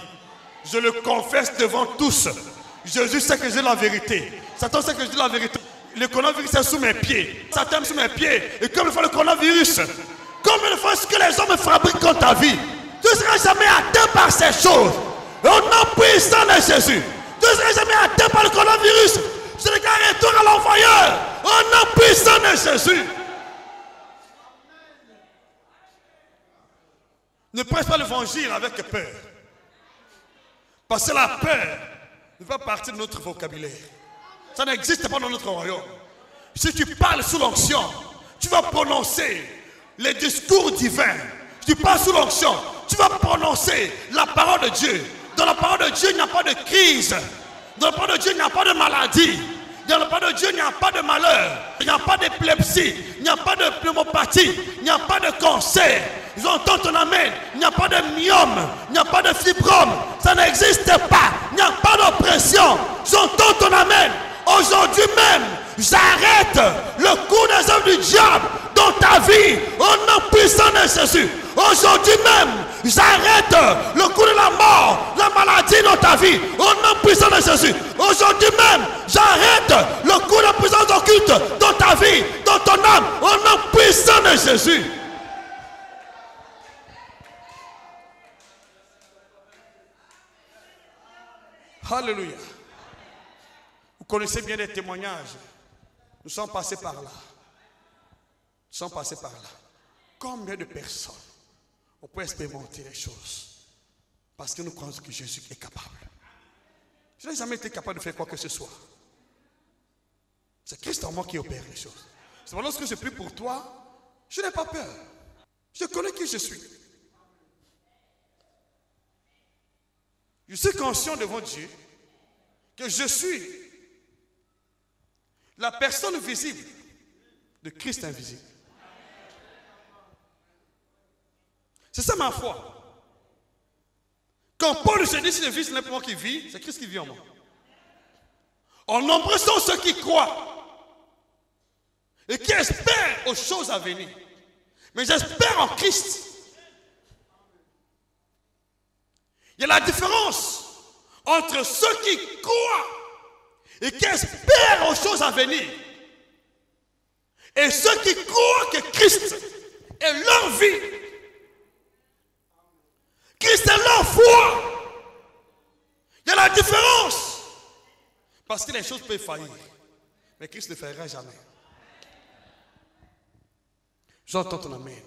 S1: Je le confesse devant tous. Jésus sait que j'ai la vérité. Satan sait que j'ai la vérité. Le coronavirus est sous mes pieds. Satan est sous mes pieds. Et comme il faut le coronavirus, combien de fois est-ce que les hommes fabriquent contre ta vie? Tu ne seras jamais atteint par ces choses. Et au nom puissant de Jésus, tu ne seras jamais atteint par le coronavirus. Je déclare retour à l'envoyeur. Au nom puissant de Jésus. Ne prêche pas l'évangile avec peur. Parce que la peur ne va partir de notre vocabulaire. Ça n'existe pas dans notre royaume. Si tu parles sous l'onction, tu vas prononcer les discours divins. Si tu parles sous l'onction, tu vas prononcer la parole de Dieu. Dans la parole de Dieu, il n'y a pas de crise. Dans la parole de Dieu, il n'y a pas de maladie. Dans la parole de Dieu, il n'y a pas de malheur. Il n'y a pas d'épilepsie. Il n'y a pas de pneumopathie. Il n'y a pas de cancer. J'entends ton amen. Il n'y a pas de myome. Il n'y a pas de fibrome. Ça n'existe pas. Il n'y a pas d'oppression. J'entends ton amen. Aujourd'hui même, j'arrête le coup des œuvres du diable dans ta vie. Au nom puissant de Jésus. Aujourd'hui même, j'arrête le coup de la mort, la maladie dans ta vie. Au nom puissant de Jésus. Aujourd'hui même, j'arrête le coup de puissance occulte dans ta vie, dans ton âme. Au nom puissant de Jésus. Alléluia. Vous connaissez bien les témoignages. Nous sommes passés par là. Nous sommes passés par là. Combien de personnes on peut expérimenter les choses parce que nous croyons que Jésus est capable. Je n'ai jamais été capable de faire quoi que ce soit. C'est Christ en moi qui opère les choses. C'est lorsque je prie pour toi, je n'ai pas peur. Je connais qui je suis. Je suis conscient devant Dieu que je suis la personne visible de Christ invisible. C'est ça ma foi. Quand Paul se dit si le Fils n'est pas moi qui vis, c'est Christ qui vit en moi. En nombreux sont ceux qui croient et qui espèrent aux choses à venir. Mais j'espère en Christ. Il y a la différence entre ceux qui croient et qui espèrent aux choses à venir et ceux qui croient que Christ est leur vie. Christ est leur foi. Il y a la différence. Parce que les choses peuvent faillir. Mais Christ ne faillira jamais. J'entends ton amen.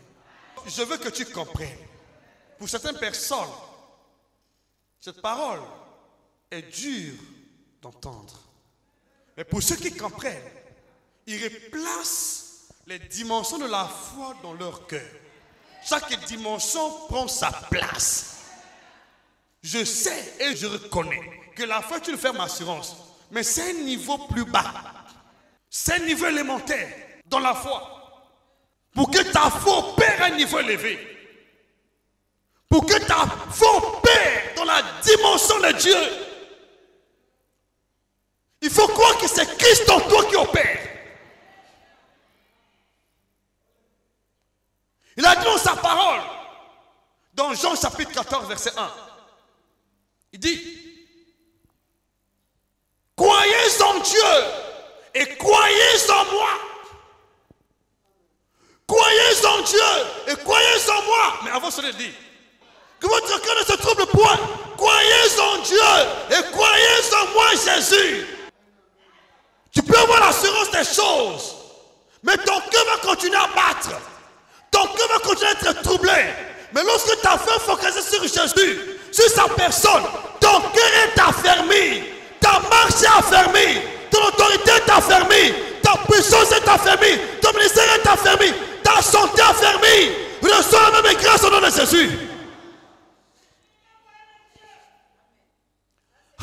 S1: Je veux que tu comprennes. Pour certaines personnes, Cette parole est dure d'entendre. Mais pour ceux qui comprennent, ils replacent les dimensions de la foi dans leur cœur. Chaque dimension prend sa place. Je sais et je reconnais que la foi est une ferme assurance. Mais c'est un niveau plus bas. C'est un niveau élémentaire dans la foi. Pour que ta foi opère à un niveau élevé. Pour que ta foi opère dans la dimension de Dieu. Il faut croire que c'est Christ en toi qui opère. Il a dit dans sa parole, dans Jean chapitre 14, verset 1, il dit, croyez en Dieu et croyez en moi. Croyez en Dieu et croyez en moi. Mais avant cela, il dit, que votre cœur ne se trouble point. Croyez en Dieu et croyez en moi, Jésus. Tu peux avoir l'assurance des choses, mais ton cœur va continuer à battre. Ton cœur va continuer à être troublé. Mais lorsque ta foi est focalisée sur Jésus, sur sa personne, ton cœur est affermi. Ta marche est affermie. Ton autorité est affermie. Ta puissance est affermie. Ton ministère est affermi. Ta santé est affermie. Reçois la même grâce au nom de Jésus.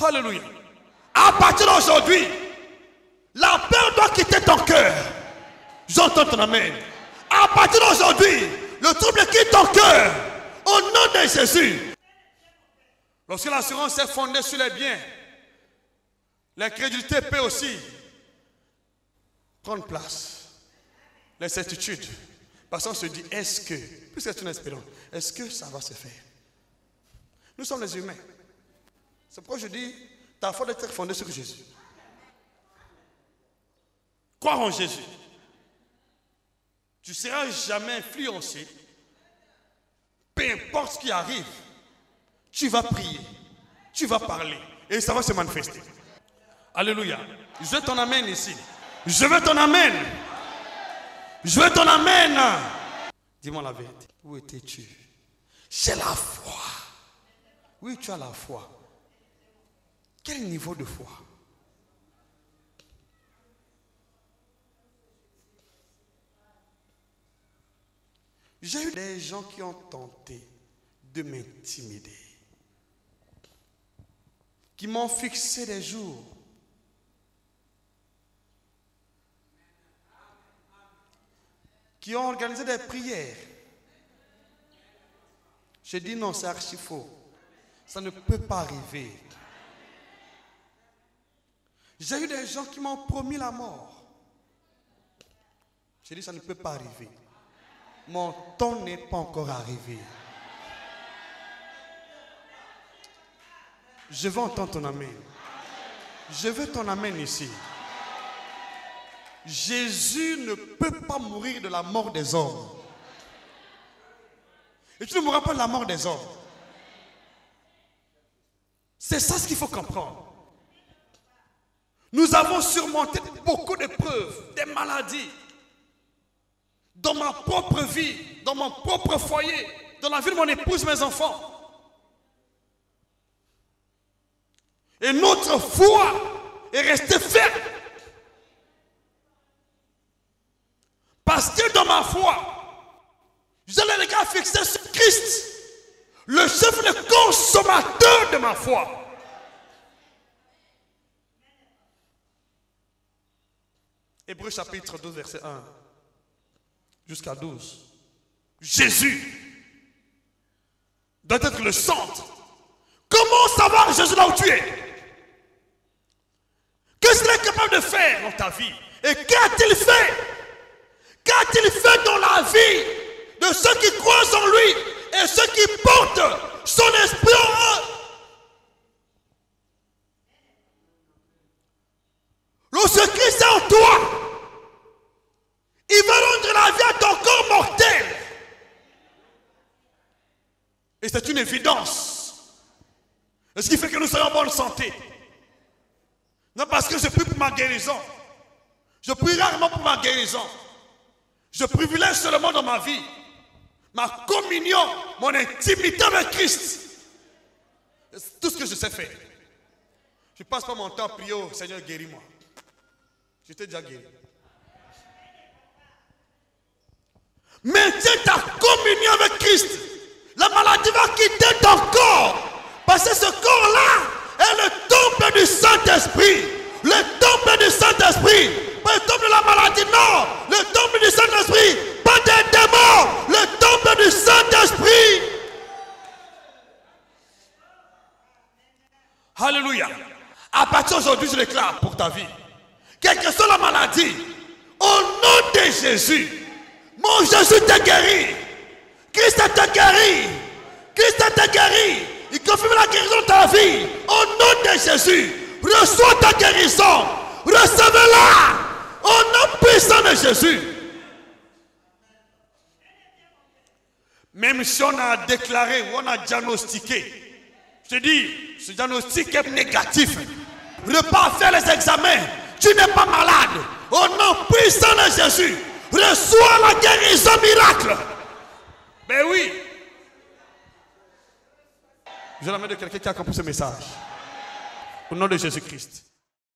S1: Alléluia. À partir d'aujourd'hui, la peur doit quitter ton cœur. J'entends ton amen. À partir d'aujourd'hui, le trouble quitte ton cœur. Au nom de Jésus. Lorsque l'assurance est fondée sur les biens, l'incrédulité peut aussi prendre place. L'incertitude. Parce qu'on se dit, est-ce que, puisque c'est une espérance, est-ce que ça va se faire? Nous sommes les humains. C'est pourquoi je dis, ta foi doit être fondée sur Jésus. Croire en Jésus. Tu ne seras jamais influencé. Peu importe ce qui arrive, tu vas prier, tu vas parler et ça va se manifester. Alléluia. Je veux ton amen ici. Je veux ton amen. Je veux ton amen. Dis-moi la vérité. Où étais-tu? J'ai la foi. Oui, tu as la foi. Quel niveau de foi? J'ai eu des gens qui ont tenté de m'intimider, qui m'ont fixé des jours, qui ont organisé des prières. J'ai dit non, c'est archi faux. Ça ne peut pas arriver. J'ai eu des gens qui m'ont promis la mort. J'ai dit ça ne peut pas arriver. Mon temps n'est pas encore arrivé. Je veux entendre ton amen. Je veux ton amen ici. Jésus ne peut pas mourir de la mort des hommes. Et tu ne mourras pas de la mort des hommes. C'est ça ce qu'il faut comprendre. Nous avons surmonté beaucoup d'épreuves, des maladies. Dans ma propre vie, dans mon propre foyer, dans la vie de mon épouse, mes enfants. Et notre foi est restée ferme. Parce que dans ma foi, j'ai les regards fixés sur Christ, le chef, le consommateur de ma foi. Hébreux chapitre 12, verset 1 jusqu'à 12. Jésus doit être le centre. Comment savoir Jésus là où tu es? Qu'est-ce qu'il est capable de faire dans ta vie? Et qu'a-t-il fait? Qu'a-t-il fait dans la vie de ceux qui croient en lui et ceux qui portent son esprit en eux? Lorsque Christ est en toi, il va rendre la vie à ton corps mortel. Et c'est une évidence. Et ce qui fait que nous soyons en bonne santé. Non parce que je prie pour ma guérison. Je prie rarement pour ma guérison. Je privilège seulement dans ma vie ma communion, mon intimité avec Christ. Tout ce que je sais faire. Je ne passe pas mon temps à prier au Seigneur, guéris-moi. J'étais déjà guéri. Maintiens ta communion avec Christ. La maladie va quitter ton corps. Parce que ce corps-là est le temple du Saint-Esprit. Le temple du Saint-Esprit. Pas le temple de la maladie, non. Le temple du Saint-Esprit. Pas des démons. Le temple du Saint-Esprit. Alléluia. À partir d'aujourd'hui, je déclare pour ta vie. Quelle que soit la maladie, au nom de Jésus, mon Jésus t'a guéri. Christ t'a guéri. Christ t'a guéri. Il confirme la guérison de ta vie. Au nom de Jésus, reçois ta guérison. Recevez-la. Au nom puissant de Jésus. Même si on a déclaré ou on a diagnostiqué, je te dis, ce diagnostic est négatif. Repars faire les examens. Tu n'es pas malade. Au nom puissant de Jésus, reçois la guérison miracle. Ben oui. Je la mets de quelqu'un qui a compris ce message. Au nom de Jésus-Christ.